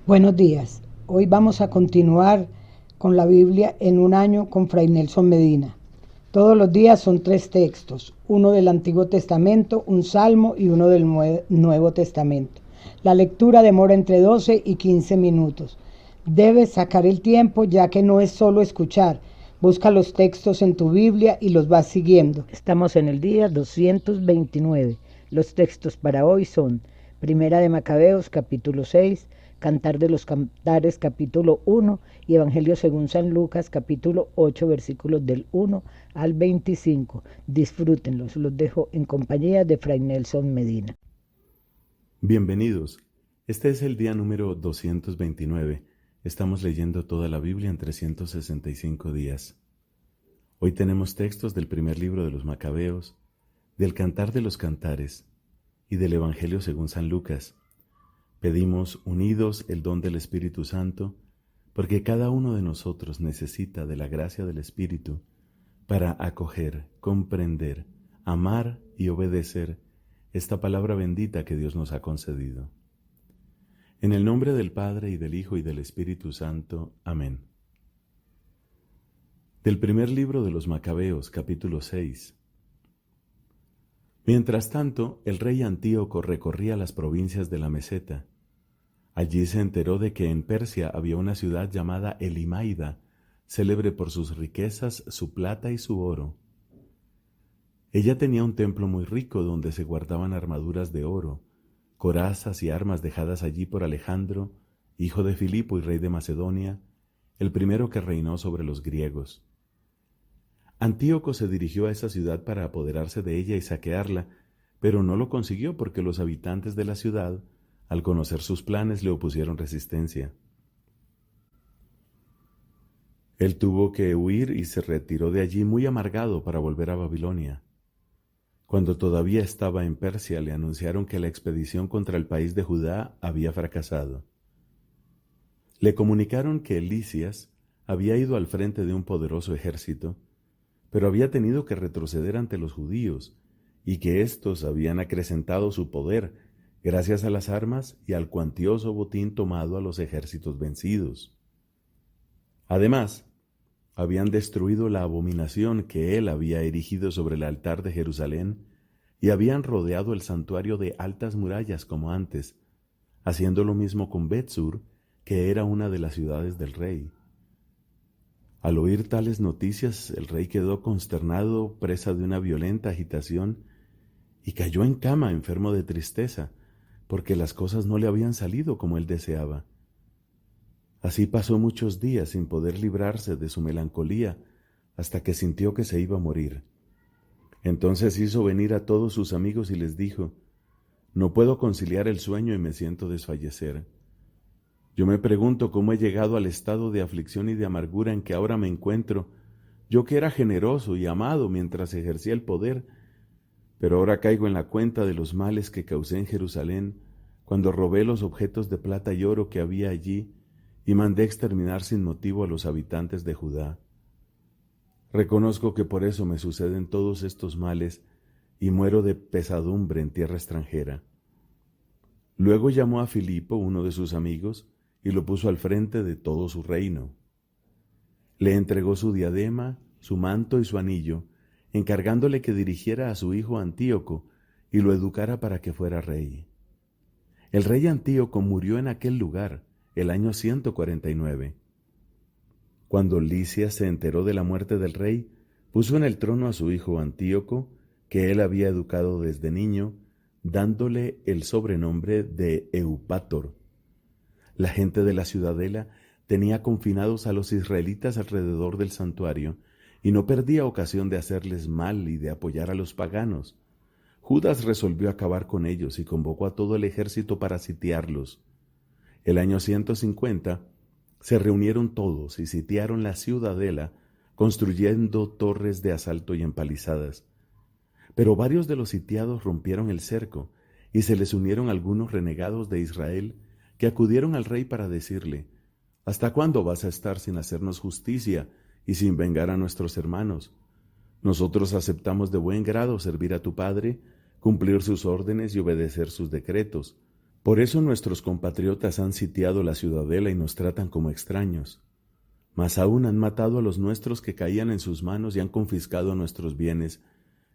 Buenos días. Hoy vamos a continuar con la Biblia en un año con Fray Nelson Medina. Todos los días son 3 textos, uno del Antiguo Testamento, un salmo y uno del Nuevo Testamento. La lectura demora entre 12 y 15 minutos. Debes sacar el tiempo ya que no es solo escuchar. Busca los textos en tu Biblia y los vas siguiendo. Estamos en el día 229. Los textos para hoy son Primera de Macabeos, capítulo 6, Cantar de los Cantares, capítulo 1, y Evangelio según San Lucas, capítulo 8, versículos del 1 al 25. Disfrútenlos, los dejo en compañía de Fray Nelson Medina. Bienvenidos. Este es el día número 229. Estamos leyendo toda la Biblia en 365 días. Hoy tenemos textos del primer libro de los Macabeos, del Cantar de los Cantares y del Evangelio según San Lucas. Pedimos unidos el don del Espíritu Santo, porque cada uno de nosotros necesita de la gracia del Espíritu para acoger, comprender, amar y obedecer esta palabra bendita que Dios nos ha concedido. En el nombre del Padre, y del Hijo, y del Espíritu Santo. Amén. Del primer libro de los Macabeos, capítulo 6. Mientras tanto, el rey Antíoco recorría las provincias de la Meseta. Allí se enteró de que en Persia había una ciudad llamada Elimaida, célebre por sus riquezas, su plata y su oro. Ella tenía un templo muy rico donde se guardaban armaduras de oro, corazas y armas dejadas allí por Alejandro, hijo de Filipo y rey de Macedonia, el primero que reinó sobre los griegos. Antíoco se dirigió a esa ciudad para apoderarse de ella y saquearla, pero no lo consiguió porque los habitantes de la ciudad, al conocer sus planes, le opusieron resistencia. Él tuvo que huir y se retiró de allí muy amargado para volver a Babilonia. Cuando todavía estaba en Persia, le anunciaron que la expedición contra el país de Judá había fracasado. Le comunicaron que Lisias había ido al frente de un poderoso ejército, pero había tenido que retroceder ante los judíos, y que éstos habían acrecentado su poder gracias a las armas y al cuantioso botín tomado a los ejércitos vencidos. Además, habían destruido la abominación que él había erigido sobre el altar de Jerusalén y habían rodeado el santuario de altas murallas como antes, haciendo lo mismo con Betsur, que era una de las ciudades del rey. Al oír tales noticias, el rey quedó consternado, presa de una violenta agitación, y cayó en cama enfermo de tristeza, porque las cosas no le habían salido como él deseaba. Así pasó muchos días sin poder librarse de su melancolía, hasta que sintió que se iba a morir. Entonces hizo venir a todos sus amigos y les dijo: «No puedo conciliar el sueño y me siento desfallecer. Yo me pregunto cómo he llegado al estado de aflicción y de amargura en que ahora me encuentro, yo que era generoso y amado mientras ejercía el poder, pero ahora caigo en la cuenta de los males que causé en Jerusalén, cuando robé los objetos de plata y oro que había allí y mandé exterminar sin motivo a los habitantes de Judá. Reconozco que por eso me suceden todos estos males y muero de pesadumbre en tierra extranjera». Luego llamó a Filipo, uno de sus amigos, y lo puso al frente de todo su reino. Le entregó su diadema, su manto y su anillo, encargándole que dirigiera a su hijo Antíoco y lo educara para que fuera rey. El rey Antíoco murió en aquel lugar, el año 149. Cuando Lisias se enteró de la muerte del rey, puso en el trono a su hijo Antíoco, que él había educado desde niño, dándole el sobrenombre de Eupátor. La gente de la ciudadela tenía confinados a los israelitas alrededor del santuario y no perdía ocasión de hacerles mal y de apoyar a los paganos. Judas resolvió acabar con ellos y convocó a todo el ejército para sitiarlos. El año 150 se reunieron todos y sitiaron la ciudadela, construyendo torres de asalto y empalizadas. Pero varios de los sitiados rompieron el cerco y se les unieron algunos renegados de Israel que acudieron al rey para decirle: «¿Hasta cuándo vas a estar sin hacernos justicia y sin vengar a nuestros hermanos? Nosotros aceptamos de buen grado servir a tu padre, cumplir sus órdenes y obedecer sus decretos, Por eso nuestros compatriotas han sitiado la ciudadela y nos tratan como extraños. Mas aún han matado a los nuestros que caían en sus manos y han confiscado nuestros bienes,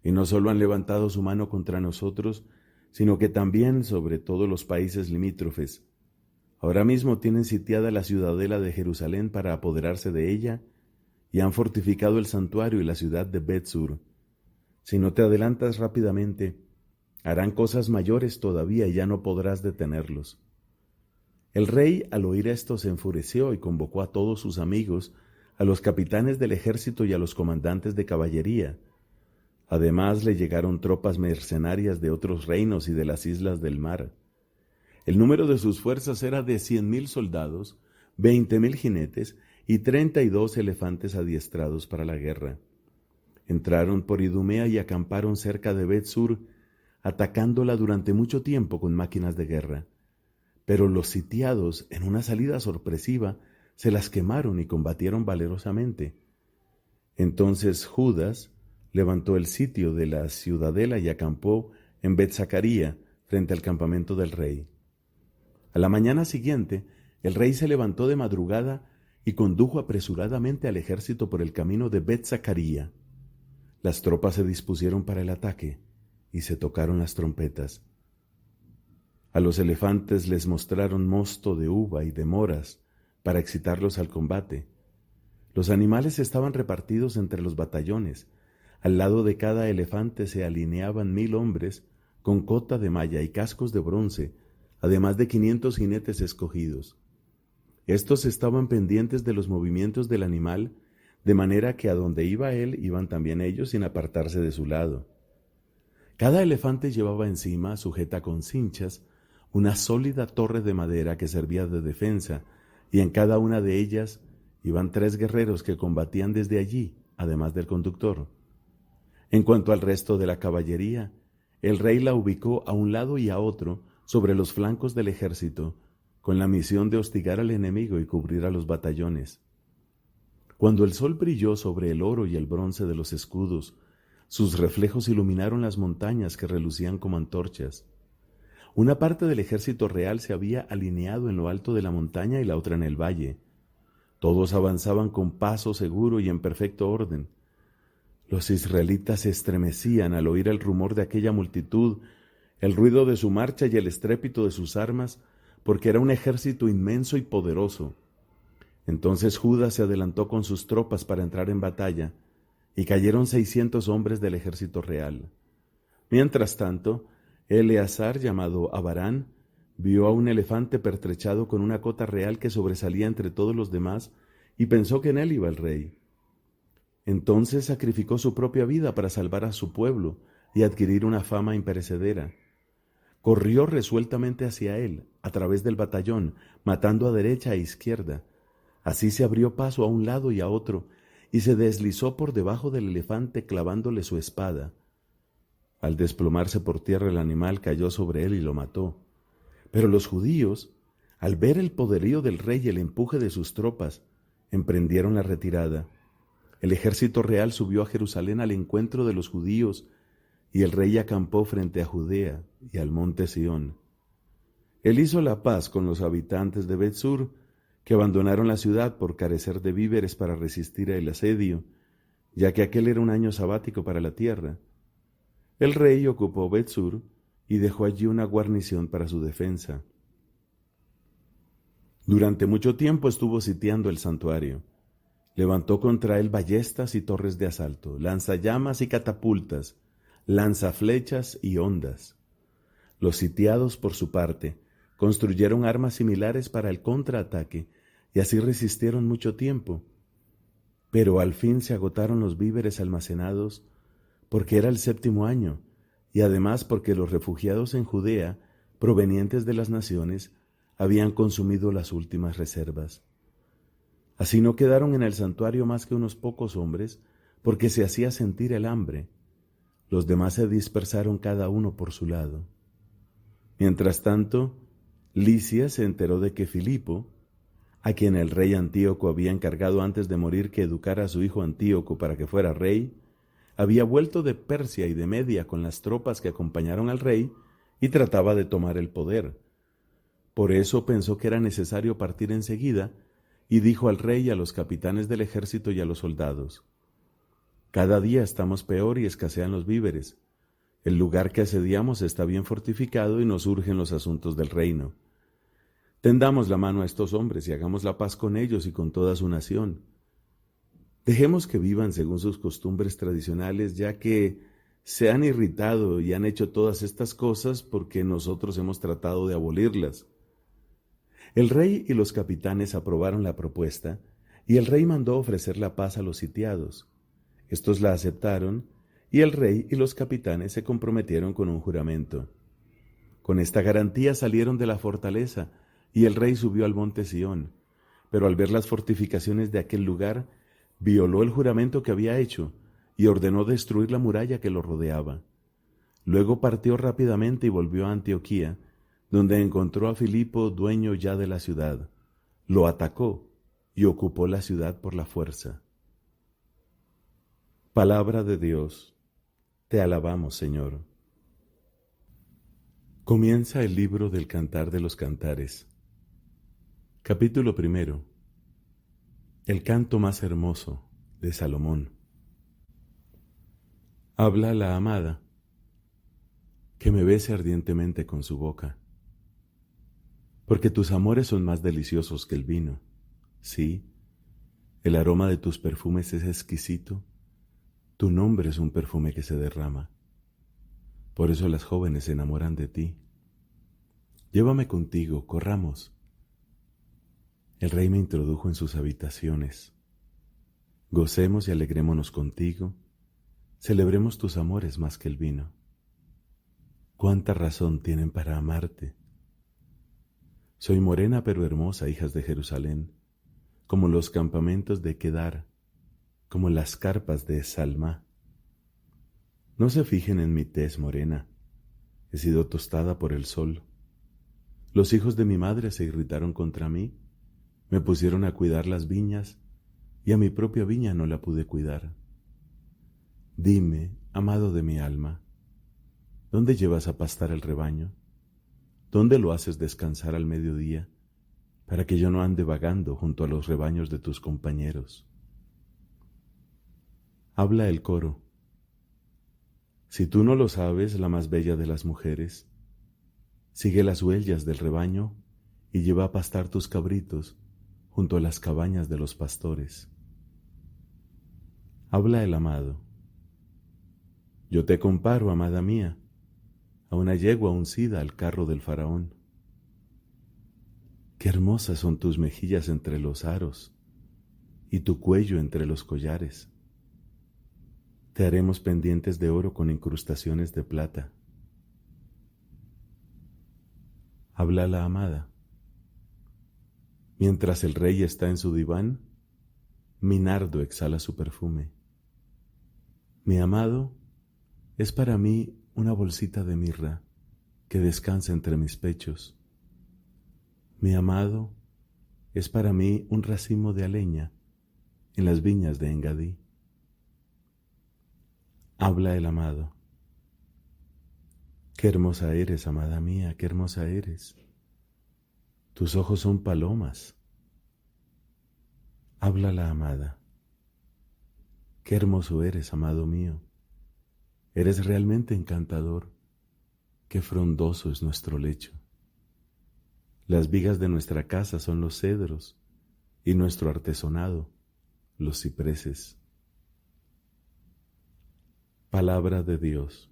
y no solo han levantado su mano contra nosotros, sino que también sobre todos los países limítrofes. Ahora mismo tienen sitiada la ciudadela de Jerusalén para apoderarse de ella, y han fortificado el santuario y la ciudad de Bet-Sur. Si no te adelantas rápidamente, harán cosas mayores todavía y ya no podrás detenerlos. El rey, al oír esto, se enfureció y convocó a todos sus amigos, a los capitanes del ejército y a los comandantes de caballería. Además le llegaron tropas mercenarias de otros reinos y de las islas del mar. El número de sus fuerzas era de 100,000 soldados, 20,000 jinetes y 32 elefantes adiestrados para la guerra. Entraron por Idumea y acamparon cerca de Bet-Sur, atacándola durante mucho tiempo con máquinas de guerra. Pero los sitiados, en una salida sorpresiva, se las quemaron y combatieron valerosamente. Entonces Judas levantó el sitio de la ciudadela y acampó en Bet-Zacaría, frente al campamento del rey. A la mañana siguiente, el rey se levantó de madrugada y condujo apresuradamente al ejército por el camino de Bet-Zacaría. Las tropas se dispusieron para el ataque y se tocaron las trompetas. A los elefantes les mostraron mosto de uva y de moras para excitarlos al combate. Los animales estaban repartidos entre los batallones. Al lado de cada elefante se alineaban 1,000 hombres con cota de malla y cascos de bronce, además de 500 jinetes escogidos. Estos estaban pendientes de los movimientos del animal, de manera que a donde iba él iban también ellos sin apartarse de su lado. Cada elefante llevaba encima, sujeta con cinchas, una sólida torre de madera que servía de defensa, y en cada una de ellas iban 3 guerreros que combatían desde allí, además del conductor. En cuanto al resto de la caballería, el rey la ubicó a un lado y a otro sobre los flancos del ejército, con la misión de hostigar al enemigo y cubrir a los batallones. Cuando el sol brilló sobre el oro y el bronce de los escudos, sus reflejos iluminaron las montañas que relucían como antorchas. Una parte del ejército real se había alineado en lo alto de la montaña y la otra en el valle. Todos avanzaban con paso seguro y en perfecto orden. Los israelitas se estremecían al oír el rumor de aquella multitud, el ruido de su marcha y el estrépito de sus armas, porque era un ejército inmenso y poderoso. Entonces Judas se adelantó con sus tropas para entrar en batalla, y cayeron 600 hombres del ejército real. Mientras tanto, Eleazar, llamado Abarán, vio a un elefante pertrechado con una cota real que sobresalía entre todos los demás, y pensó que en él iba el rey. Entonces sacrificó su propia vida para salvar a su pueblo y adquirir una fama imperecedera. Corrió resueltamente hacia él, a través del batallón, matando a derecha e izquierda. Así se abrió paso a un lado y a otro, y se deslizó por debajo del elefante clavándole su espada. Al desplomarse por tierra el animal cayó sobre él y lo mató. Pero los judíos, al ver el poderío del rey y el empuje de sus tropas, emprendieron la retirada. El ejército real subió a Jerusalén al encuentro de los judíos, y el rey acampó frente a Judea y al monte Sión. Él hizo la paz con los habitantes de Bet-Sur, que abandonaron la ciudad por carecer de víveres para resistir el asedio, ya que aquel era un año sabático para la tierra. El rey ocupó Bet-Sur y dejó allí una guarnición para su defensa. Durante mucho tiempo estuvo sitiando el santuario. Levantó contra él ballestas y torres de asalto, lanzallamas y catapultas, lanzaflechas y hondas. Los sitiados, por su parte, construyeron armas similares para el contraataque y así resistieron mucho tiempo. Pero al fin se agotaron los víveres almacenados porque era el 7º año y además porque los refugiados en Judea, provenientes de las naciones, habían consumido las últimas reservas. Así no quedaron en el santuario más que unos pocos hombres, porque se hacía sentir el hambre. Los demás se dispersaron cada uno por su lado. Mientras tanto, Lisias se enteró de que Filipo, a quien el rey Antíoco había encargado antes de morir que educara a su hijo Antíoco para que fuera rey, había vuelto de Persia y de Media con las tropas que acompañaron al rey y trataba de tomar el poder. Por eso pensó que era necesario partir enseguida, y dijo al rey y a los capitanes del ejército y a los soldados: Cada día estamos peor y escasean los víveres. El lugar que asediamos está bien fortificado y nos urgen los asuntos del reino. Tendamos la mano a estos hombres y hagamos la paz con ellos y con toda su nación. Dejemos que vivan según sus costumbres tradicionales, ya que se han irritado y han hecho todas estas cosas porque nosotros hemos tratado de abolirlas. El rey y los capitanes aprobaron la propuesta, y el rey mandó ofrecer la paz a los sitiados. Estos la aceptaron, y el rey y los capitanes se comprometieron con un juramento. Con esta garantía salieron de la fortaleza, y el rey subió al monte Sión, pero al ver las fortificaciones de aquel lugar, violó el juramento que había hecho, y ordenó destruir la muralla que lo rodeaba. Luego partió rápidamente y volvió a Antioquía, donde encontró a Filipo, dueño ya de la ciudad. Lo atacó y ocupó la ciudad por la fuerza. Palabra de Dios. Te alabamos, Señor. Comienza el libro del Cantar de los Cantares. Capítulo 1. El canto más hermoso de Salomón. Habla la amada, que me bese ardientemente con su boca. Porque tus amores son más deliciosos que el vino. Sí, el aroma de tus perfumes es exquisito. Tu nombre es un perfume que se derrama. Por eso las jóvenes se enamoran de ti. Llévame contigo, corramos. El rey me introdujo en sus habitaciones. Gocemos y alegrémonos contigo. Celebremos tus amores más que el vino. Cuánta razón tienen para amarte. Soy morena pero hermosa, hijas de Jerusalén, como los campamentos de Kedar, como las carpas de Salmá. No se fijen en mi tez morena, he sido tostada por el sol. Los hijos de mi madre se irritaron contra mí, me pusieron a cuidar las viñas, y a mi propia viña no la pude cuidar. Dime, amado de mi alma, ¿dónde llevas a pastar el rebaño? ¿Dónde lo haces descansar al mediodía, para que yo no ande vagando junto a los rebaños de tus compañeros? Habla el coro. Si tú no lo sabes, la más bella de las mujeres, sigue las huellas del rebaño y lleva a pastar tus cabritos junto a las cabañas de los pastores. Habla el amado. Yo te comparo, amada mía, a una yegua uncida al carro del faraón. Qué hermosas son tus mejillas entre los aros y tu cuello entre los collares. Te haremos pendientes de oro con incrustaciones de plata. Habla la amada. Mientras el rey está en su diván, mi nardo exhala su perfume. Mi amado es para mí una bolsita de mirra que descansa entre mis pechos. Mi amado es para mí un racimo de aleña en las viñas de Engadí. Habla el amado. Qué hermosa eres, amada mía, qué hermosa eres. Tus ojos son palomas. Habla la amada. Qué hermoso eres, amado mío. Eres realmente encantador. Qué frondoso es nuestro lecho. Las vigas de nuestra casa son los cedros y nuestro artesonado, los cipreses. Palabra de Dios.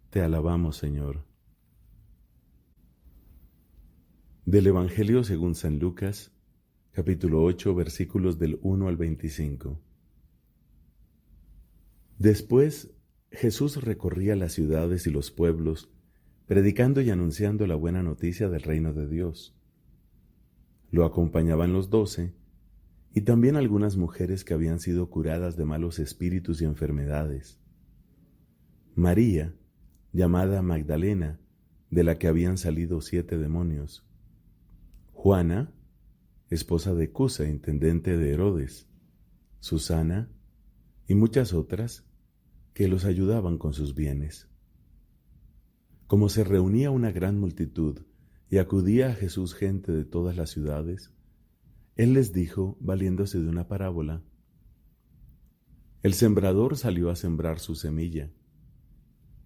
Te alabamos, Señor. Del Evangelio según San Lucas, capítulo 8, versículos del 1 al 25. Después, Jesús recorría las ciudades y los pueblos, predicando y anunciando la buena noticia del reino de Dios. Lo acompañaban los 12, y también algunas mujeres que habían sido curadas de malos espíritus y enfermedades. María, llamada Magdalena, de la que habían salido 7 demonios. Juana, esposa de Cusa, intendente de Herodes. Susana, y muchas otras que los ayudaban con sus bienes. Como se reunía una gran multitud y acudía a Jesús gente de todas las ciudades, él les dijo, valiéndose de una parábola: el sembrador salió a sembrar su semilla.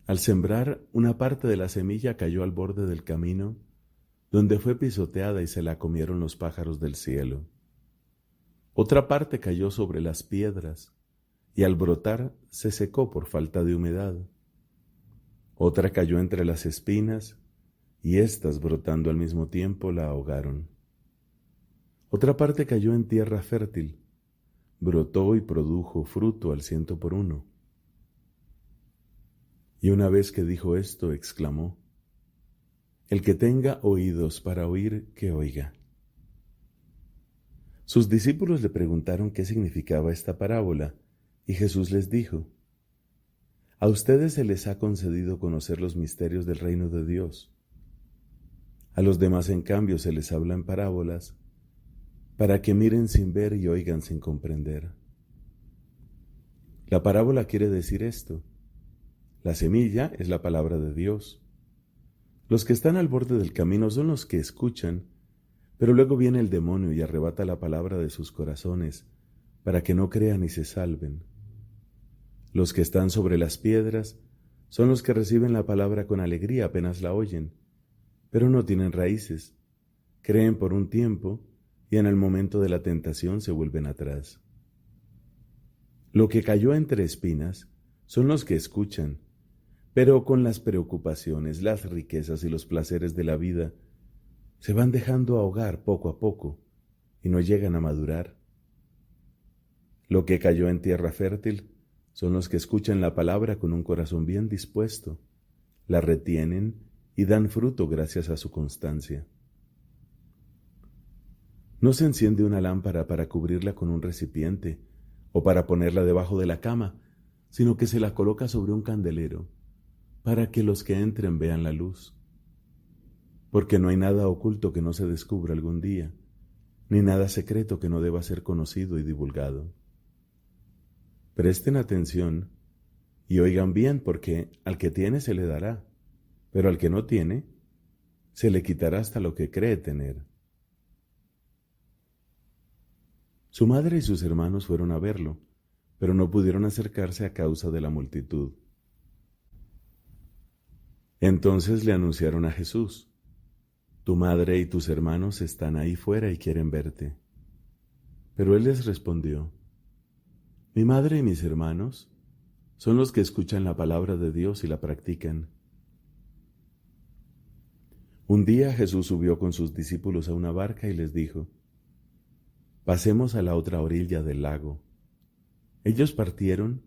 Al sembrar, una parte de la semilla cayó al borde del camino, donde fue pisoteada y se la comieron los pájaros del cielo. Otra parte cayó sobre las piedras, y al brotar se secó por falta de humedad. Otra cayó entre las espinas, y éstas, brotando al mismo tiempo, la ahogaron. Otra parte cayó en tierra fértil, brotó y produjo fruto al 100 por 1. Y una vez que dijo esto, exclamó: el que tenga oídos para oír, que oiga. Sus discípulos le preguntaron qué significaba esta parábola, y Jesús les dijo: a ustedes se les ha concedido conocer los misterios del reino de Dios. A los demás, en cambio, se les habla en parábolas, para que miren sin ver y oigan sin comprender. La parábola quiere decir esto: la semilla es la palabra de Dios. Los que están al borde del camino son los que escuchan, pero luego viene el demonio y arrebata la palabra de sus corazones, para que no crean y se salven. Los que están sobre las piedras son los que reciben la palabra con alegría apenas la oyen, pero no tienen raíces, creen por un tiempo y en el momento de la tentación se vuelven atrás. Lo que cayó entre espinas son los que escuchan, pero con las preocupaciones, las riquezas y los placeres de la vida se van dejando ahogar poco a poco y no llegan a madurar. Lo que cayó en tierra fértil son los que escuchan la palabra con un corazón bien dispuesto, la retienen y dan fruto gracias a su constancia. No se enciende una lámpara para cubrirla con un recipiente o para ponerla debajo de la cama, sino que se la coloca sobre un candelero, para que los que entren vean la luz. Porque no hay nada oculto que no se descubra algún día, ni nada secreto que no deba ser conocido y divulgado. Presten atención y oigan bien, porque al que tiene se le dará, pero al que no tiene, se le quitará hasta lo que cree tener. Su madre y sus hermanos fueron a verlo, pero no pudieron acercarse a causa de la multitud. Entonces le anunciaron a Jesús: tu madre y tus hermanos están ahí fuera y quieren verte. Pero él les respondió: mi madre y mis hermanos son los que escuchan la palabra de Dios y la practican. Un día Jesús subió con sus discípulos a una barca y les dijo: pasemos a la otra orilla del lago. Ellos partieron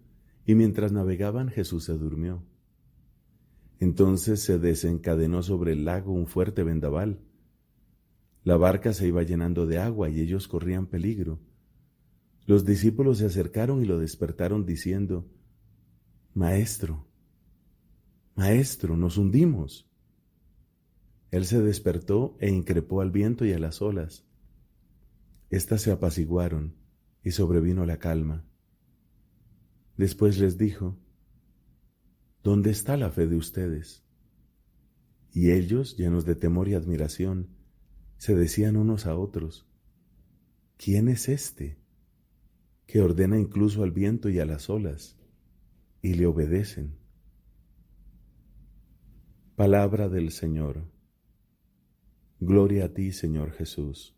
y mientras navegaban Jesús se durmió. Entonces se desencadenó sobre el lago un fuerte vendaval. La barca se iba llenando de agua y ellos corrían peligro. Los discípulos se acercaron y lo despertaron diciendo: Maestro, Maestro, nos hundimos. Él se despertó e increpó al viento y a las olas. Estas se apaciguaron y sobrevino la calma. Después les dijo: ¿dónde está la fe de ustedes? Y ellos, llenos de temor y admiración, se decían unos a otros: ¿quién es este, que ordena incluso al viento y a las olas, y le obedecen? Palabra del Señor. Gloria a ti, Señor Jesús.